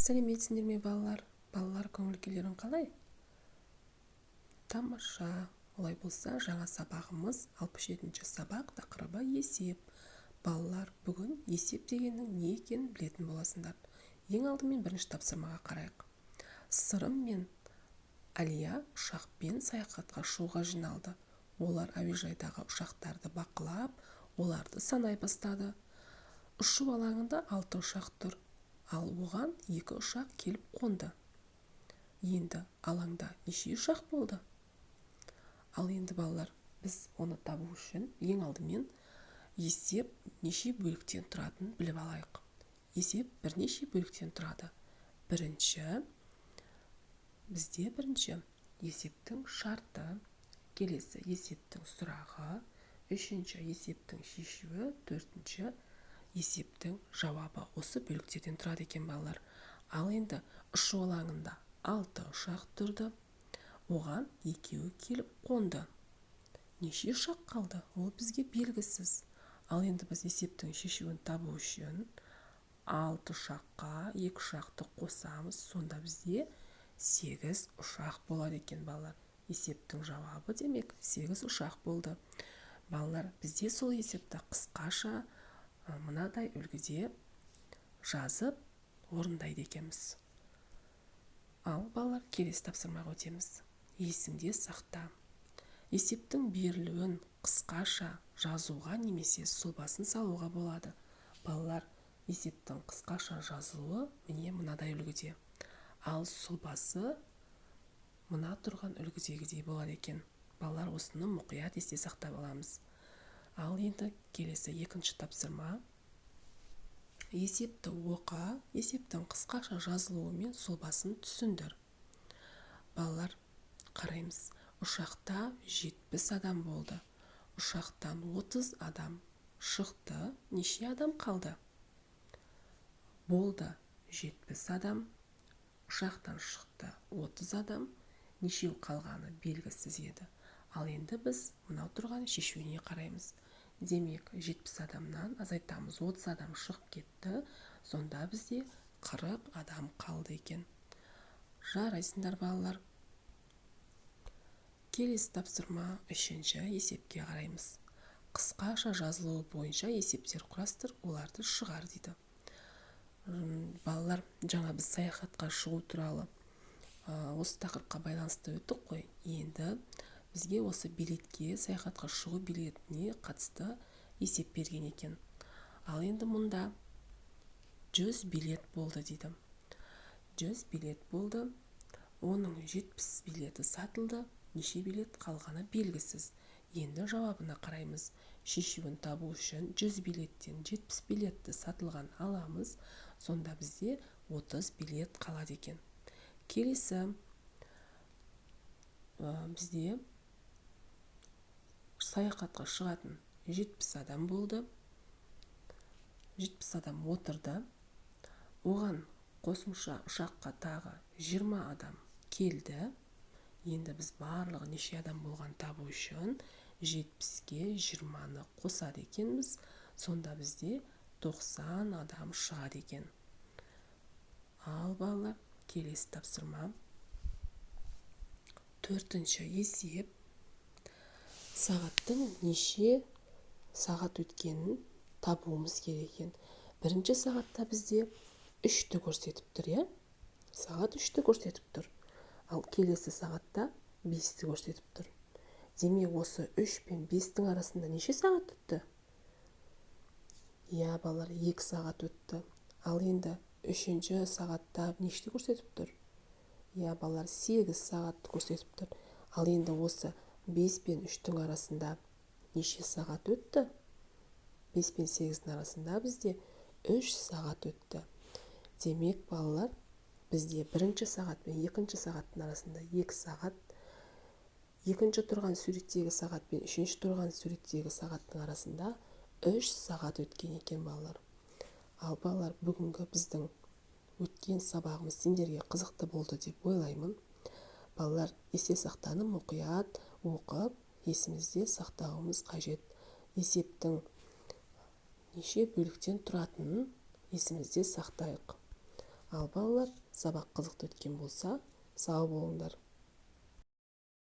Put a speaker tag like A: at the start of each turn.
A: Сәлеметсіңдер ме балалар? Балалар көңіл-күйлерің қалай? Тамаша. Олай болса, жаңа сабағымыз 67-ші сабақ, тақырыбы есеп. Балалар, бүгін есеп дегеннің не екенін білетін боласыңдар. Ең алдымен бірінші тапсырмаға қарайық. Сырым мен Алия ұшақпен саяхатқа шығуға жиналды. Олар әуежайдағы ұшақтарды бақылап, оларды санай бастады. Ұшу алаңында 6 ұшақ тұр. Ал оған 2 ұшақ келіп қонды. Енді алаңда неше ұшақ болды? Ал енді балалар, біз оны табу үшін ең алдымен есеп неше бөліктен тұратынын біліп алайық. Есеп бірнеше бөліктен тұрады. Бізде бірінші есептің шарты, келесі есептің сұрағы, үшінші есептің шешуі, төртінші есептің жауабы осы бөліктерден тұрады екен балалар. Ал енді ұшу алаңында 6 ұшақ тұрды. Оған 2 келіп қонды. Неше ұшақ қалды? Ол бізге белгісіз. Ал енді біз есептің шешуін табу үшін 6 ұшаққа 2 ұшақты қосамыз. Сонда бізде 8 ұшақ болады екен балалар. Есептің жауабы демек 8 ұшақ болды. Балалар, бізде сол есепті қысқаша мынадай үлгіде жазып орындайды екенбіз. Ал балалар, келесі тапсырмаға өтеміз. Есіңде сақта. Есептің берілуін қысқаша жазуға немесе сұлбасын салуға болады. Балалар, есептің қысқаша жазылуы міне мынадай үлгіде. Ал сұлбасы мына тұрған үлгідегідей болады екен. Балалар, осыны мұқият есте сақтап аламыз. Ал енді келесі екінші тапсырма. Есепті оқы, есептің қысқаша жазылуы мен сұлбасын түсіндір. Балалар, қараймыз. Ұшақта 70 адам болды. Ұшақтан 30 адам шықты. Неше адам қалды? Болды 70 адам. Ұшақтан шықты 30 адам. Нешеу қалғаны белгісіз еді. Ал енді біз мынау тұрған шешуіне қараймыз. Демек, 70 адамнан азайтамыз, 30 адам шығып кетті. Сонда бізде 40 адам қалды екен. Жарайсыңдар балалар. Келесі тапсырма үшінші есепке қараймыз. Қысқаша жазылуы бойынша есептер құрастыр, оларды шығар дейді. Балалар, жаңа біз саяхатқа шығу туралы осы тақырыпқа байланысты өттік қой. Енді бізге осы билетке, саяхатқа шығу билетіне қатысты есеп берген екен. Ал енді мұнда 100 билет болды дейді. 100 билет болды. Оның 70 билеті сатылды. Неше билет қалғаны белгісіз. Енді жауабына қараймыз. Шешуін табу үшін 100 билеттен 70 билетті сатылған аламыз. Сонда бізде 30 билет қалады екен. Келесі бізде саяхатқа шығатын 70 адам болды. 70 адам отырды. Оған қосымша ұшаққа тағы 20 адам келді. Енді біз барлығы неше адам болған табу үшін 70-ке 20-ны қосады екенбіз. Сонда бізде 90 адам шығады екен. Ал балалар, келесі тапсырма. Төртінші есеп. Сағаттың неше сағат өткенін табуымыз керек екен. Бірінші сағатта бізде 3-ті көрсетіп тұр, иә? Сағат 3-ті көрсетіп тұр. Ал келесі сағатта 5-ті көрсетіп тұр. Демек, осы 3 пен 5-тің арасында неше сағат өтті? Иә, балалар, 2 сағат өтті. Ал енді 3-ші сағатта нешті көрсетіп тұр? Иә, балалар, 8 сағатты көрсетіп тұр. Ал енді осы 5 пен 3-тің арасында неше сағат өтті? 5 пен 8-тің арасында бізде 3 сағат өтті. Демек, балалар, бізде бірінші сағат пен екінші сағаттың арасында 2 сағат, екінші тұрған суреттегі сағат пен үшінші тұрған суреттегі сағаттың арасында 3 сағат өткен екен балалар. Ал балалар, бүгінгі біздің өткен сабағымыз сендерге қызықты болды деп ойлаймын. Балалар, есте сақтаны мұқият оқып, есімізде сақтауымыз қажет. Есептің неше бөліктен тұратынын есімізде сақтайық. Ал балалар, сабақ қызықты өткен болса, сау болыңдар.